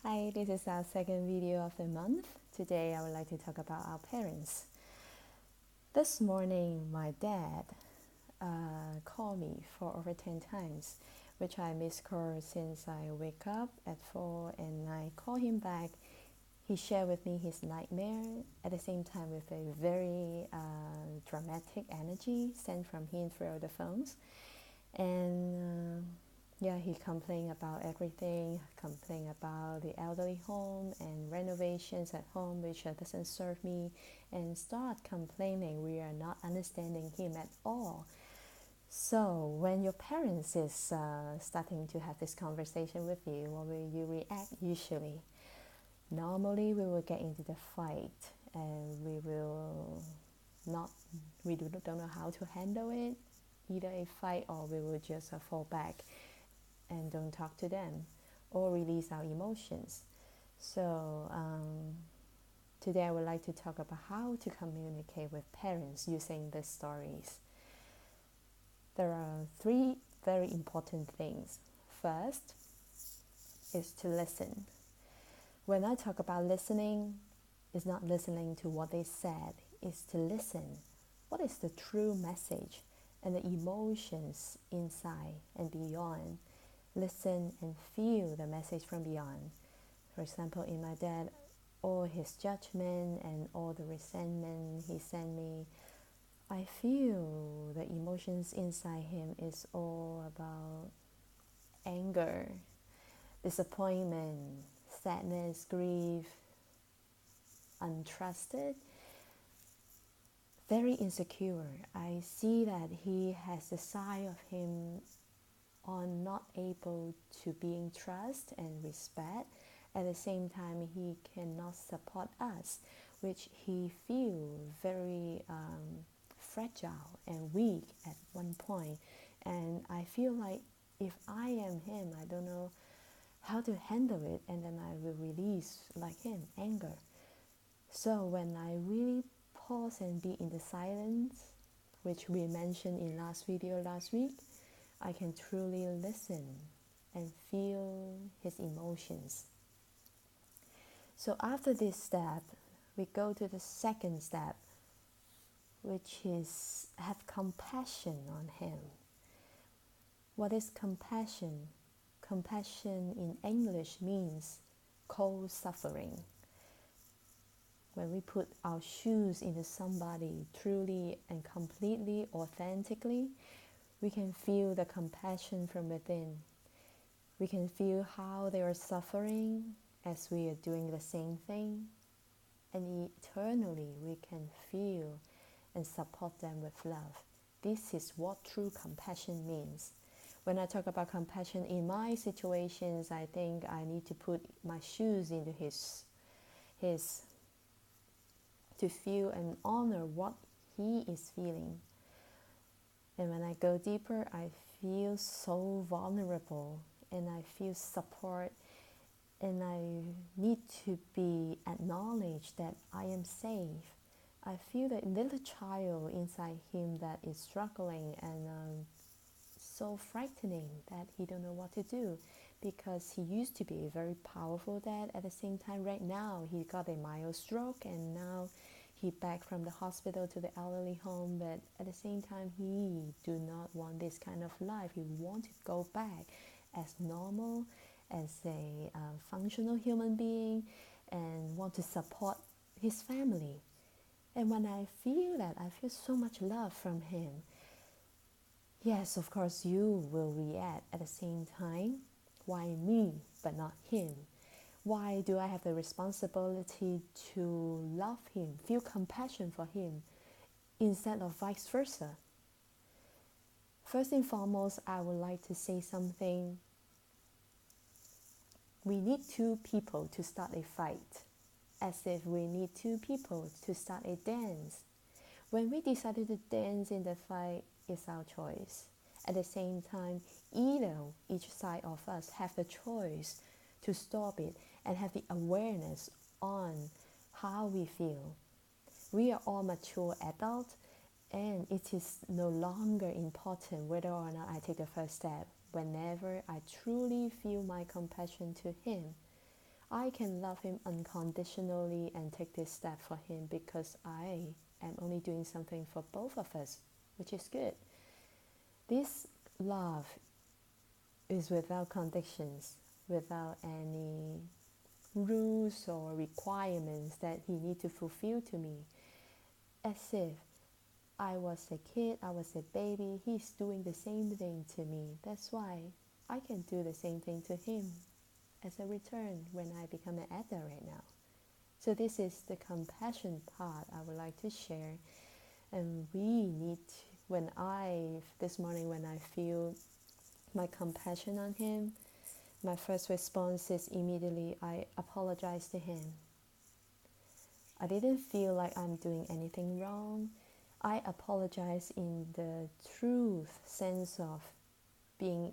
Hi, this is our second video of the month. Today I would like to talk about our parents. This morning my dad called me for over 10 times, which I missed call since I wake up at 4 and I call him back. He shared with me his nightmare at the same time with a very dramatic energy sent from him through the phones. And he complained about everything, complained about the elderly home and renovations at home which doesn't serve me, and start complaining we are not understanding him at all. So when your parents is starting to have this conversation with you, what will you react usually? Normally we will get into the fight and we don't know how to handle it, either a fight or we will just fall back and don't talk to them or release our emotions. So today I would like to talk about how to communicate with parents using these stories. There are 3 very important things. First is to listen. When I talk about listening, it's not listening to what they said, it's to listen. What is the true message and the emotions inside and beyond? Listen and feel the message from beyond. For example, in my dad, all his judgment and all the resentment he sent me, I feel the emotions inside him is all about anger, disappointment, sadness, grief, untrusted, very insecure. I see that he has the side of him on not able to being trust and respect. At the same time, he cannot support us, which he feel very fragile and weak at one point. And I feel like if I am him, I don't know how to handle it, and then I will release like him, anger. So when I really pause and be in the silence, which we mentioned in last video last week, I can truly listen and feel his emotions. So after this step, we go to the second step, which is have compassion on him. What is compassion? Compassion in English means co-suffering. When we put our shoes into somebody truly and completely, authentically, we can feel the compassion from within. We can feel how they are suffering as we are doing the same thing. And eternally we can feel and support them with love. This is what true compassion means. When I talk about compassion in my situations, I think I need to put my shoes into his to feel and honor what he is feeling. And when I go deeper, I feel so vulnerable and I feel support, and I need to be acknowledged that I am safe. I feel that little child inside him that is struggling and so frightening that he don't know what to do, because he used to be a very powerful dad. At the same time, right now he got a mild stroke and now he back from the hospital to the elderly home, but at the same time he do not want this kind of life. He want to go back as normal, as a functional human being, and want to support his family. And when I feel that, I feel so much love from him. Yes, of course you will react at the same time. Why me but not him? Why do I have the responsibility to love him, feel compassion for him, instead of vice versa? First and foremost, I would like to say something. We need 2 people to start a fight, as if we need 2 people to start a dance. When we decided to dance in the fight, it's our choice. At the same time, each side of us have the choice to stop it and have the awareness on how we feel. We are all mature adults, and it is no longer important whether or not I take the first step. Whenever I truly feel my compassion to him, I can love him unconditionally and take this step for him because I am only doing something for both of us, which is good. This love is without conditions, without any rules or requirements that he need to fulfill to me. As if I was a kid, I was a baby, he's doing the same thing to me. That's why I can do the same thing to him as a return when I become an adult right now. So this is the compassion part I would like to share. And we need to, this morning when I feel my compassion on him, my first response is immediately I apologize to him. I didn't feel like I'm doing anything wrong. I apologize in the truth sense of being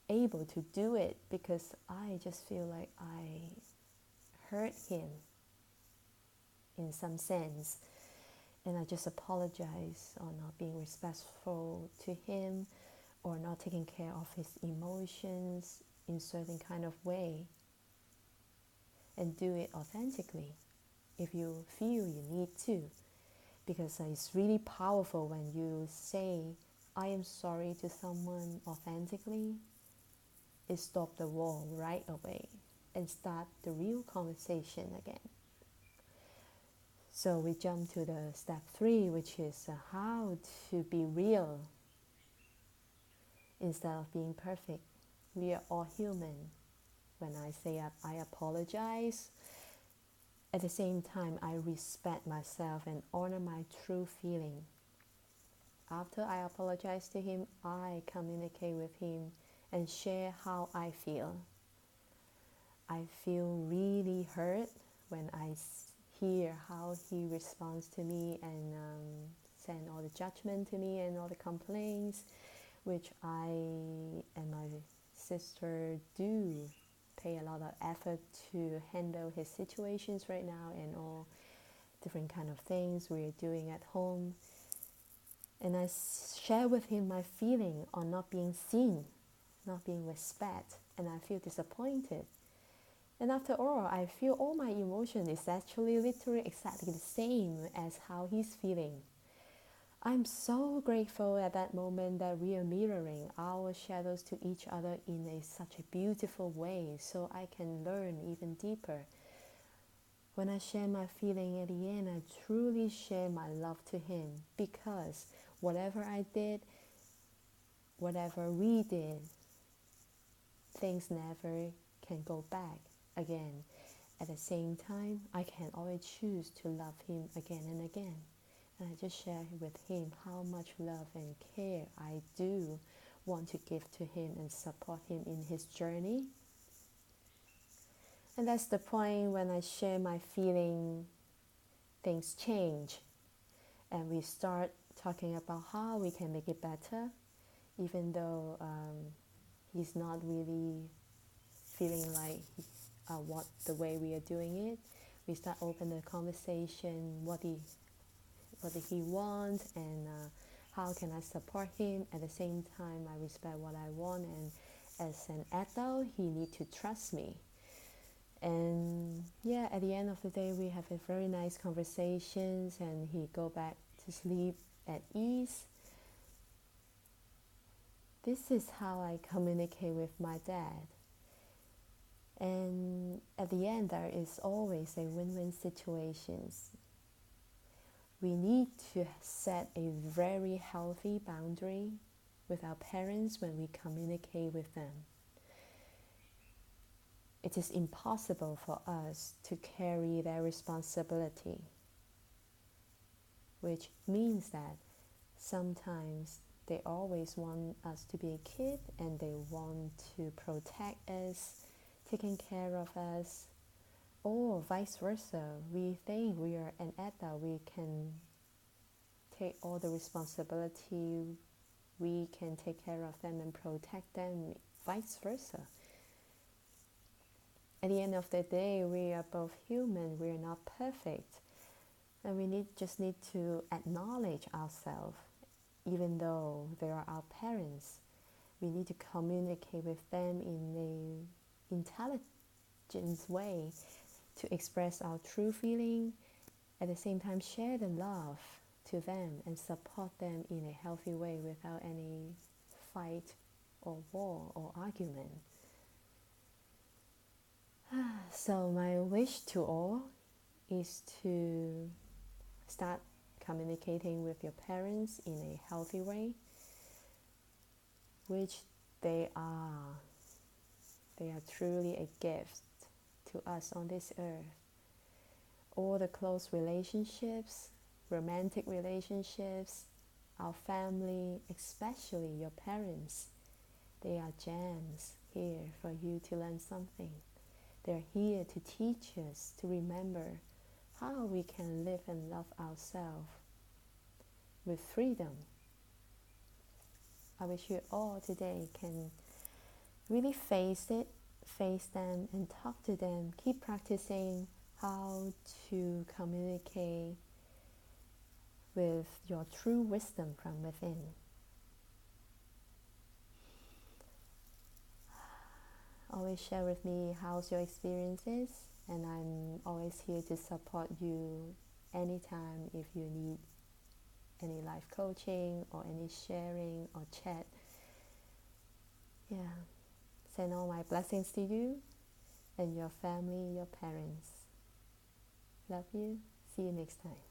able to do it because I just feel like I hurt him in some sense. And I just apologize on not being respectful to him or not taking care of his emotions in certain kind of way. And do it authentically if you feel you need to. Because it's really powerful when you say, I am sorry to someone authentically. It stops the war right away and start the real conversation again. So we jump to the step 3, which is how to be real instead of being perfect. We are all human. When I say I apologize, at the same time, I respect myself and honor my true feeling. After I apologize to him, I communicate with him and share how I feel. I feel really hurt when I hear how he responds to me and send all the judgment to me and all the complaints, which I and my sister do pay a lot of effort to handle his situations right now and all different kind of things we're doing at home. And I share with him my feeling on not being seen, not being respected, and I feel disappointed. And after all, I feel all my emotion is actually literally exactly the same as how he's feeling. I'm so grateful at that moment that we are mirroring our shadows to each other in such a beautiful way, so I can learn even deeper. When I share my feeling at the end, I truly share my love to him because whatever I did, whatever we did, things never can go back again. At the same time, I can always choose to love him again and again. And I just share with him how much love and care I do want to give to him and support him in his journey. And that's the point when I share my feeling, things change. And we start talking about how we can make it better, even though he's not really feeling like what the way we are doing it. We start open the conversation, what did he want, and how can I support him. At the same time, I respect what I want, and as an adult, he need to trust me. And yeah, at the end of the day, we have a very nice conversations, and he go back to sleep at ease. This is how I communicate with my dad. And at the end, there is always a win-win situations. We need to set a very healthy boundary with our parents when we communicate with them. It is impossible for us to carry their responsibility, which means that sometimes they always want us to be a kid and they want to protect us, taking care of us, or vice versa. We think we are an adult, we can take all the responsibility, we can take care of them and protect them, vice versa. At the end of the day, we are both human, we are not perfect. And we just need to acknowledge ourselves, even though they are our parents. We need to communicate with them in a way to express our true feeling, at the same time share the love to them and support them in a healthy way without any fight or war or argument. So my wish to all is to start communicating with your parents in a healthy way, which they are. They are truly a gift to us on this earth. All the close relationships, romantic relationships, our family, especially your parents, they are gems here for you to learn something. They're here to teach us to remember how we can live and love ourselves with freedom. I wish you all today can really face them and talk to them. Keep practicing how to communicate with your true wisdom from within. Always share with me how's your experiences, and I'm always here to support you anytime if you need any life coaching or any sharing or chat. Yeah, send all my blessings to you and your family, your parents. Love you. See you next time.